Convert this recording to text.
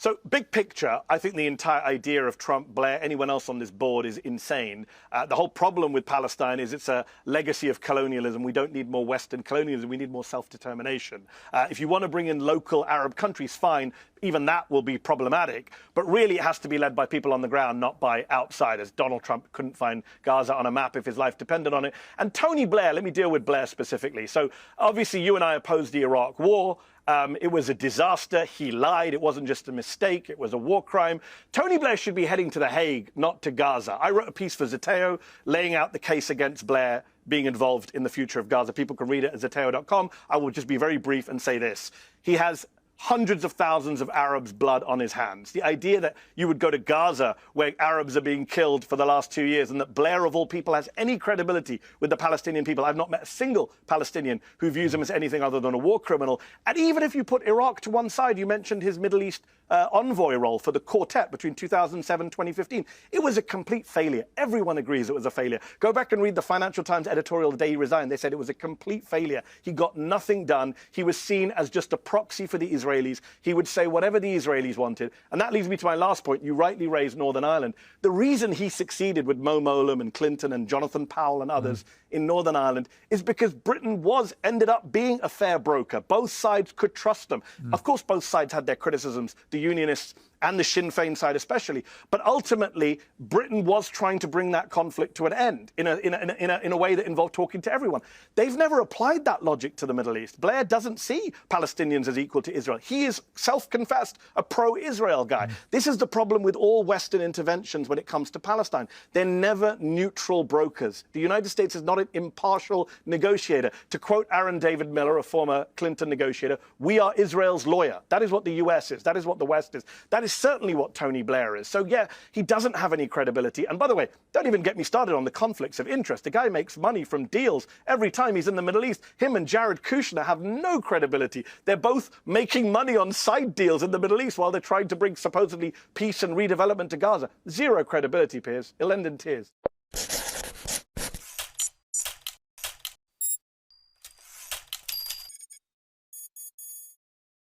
So, big picture, I think the entire idea of Trump, Blair, anyone else on this board is insane. The whole problem with Palestine is it's a legacy of colonialism. We don't need more Western colonialism. We need more self-determination. If you want to bring in local Arab countries, fine. Even that will be problematic. But really, it has to be led by people on the ground, not by outsiders. Donald Trump couldn't find Gaza on a map if his life depended on it. And Tony Blair, let me deal with Blair specifically. So, obviously, you and I opposed the Iraq war. It was a disaster. He lied. It wasn't just a mistake. It was a war crime. Tony Blair should be heading to The Hague, not to Gaza. I wrote a piece for Zeteo laying out the case against Blair being involved in the future of Gaza. People can read it at zeteo.com. I will just be very brief and say this. He has hundreds of thousands of Arabs' blood on his hands. The idea that you would go to Gaza, where Arabs are being killed for the last 2 years, and that Blair, of all people, has any credibility with the Palestinian people. I've not met a single Palestinian who views him as anything other than a war criminal. And even if you put Iraq to one side, you mentioned his Middle East envoy role for the quartet between 2007 and 2015. It was a complete failure. Everyone agrees it was a failure. Go back and read the Financial Times editorial the day he resigned. They said it was a complete failure. He got nothing done. He was seen as just a proxy for the Israelis. He would say whatever the Israelis wanted. And that leads me to my last point. You rightly raised Northern Ireland. The reason he succeeded with Mo Mowlam and Clinton and Jonathan Powell and others in Northern Ireland is because Britain ended up being a fair broker. Both sides could trust them. Of course, both sides had their criticisms, the Unionists and the Sinn Féin side especially. But ultimately, Britain was trying to bring that conflict to an end in a way that involved talking to everyone. They've never applied that logic to the Middle East. Blair doesn't see Palestinians as equal to Israel. He is self-confessed a pro-Israel guy. This is the problem with all Western interventions when it comes to Palestine. They're never neutral brokers. The United States is not an impartial negotiator. To quote Aaron David Miller, a former Clinton negotiator, we are Israel's lawyer. That is what the US is. That is what the West is. That is certainly what Tony Blair is. So, yeah, he doesn't have any credibility. And by the way, don't even get me started on the conflicts of interest. The guy makes money from deals every time he's in the Middle East. Him and Jared Kushner have no credibility. They're both making money on side deals in the Middle East while they're trying to bring supposedly peace and redevelopment to Gaza. Zero credibility, Piers. It'll end in tears.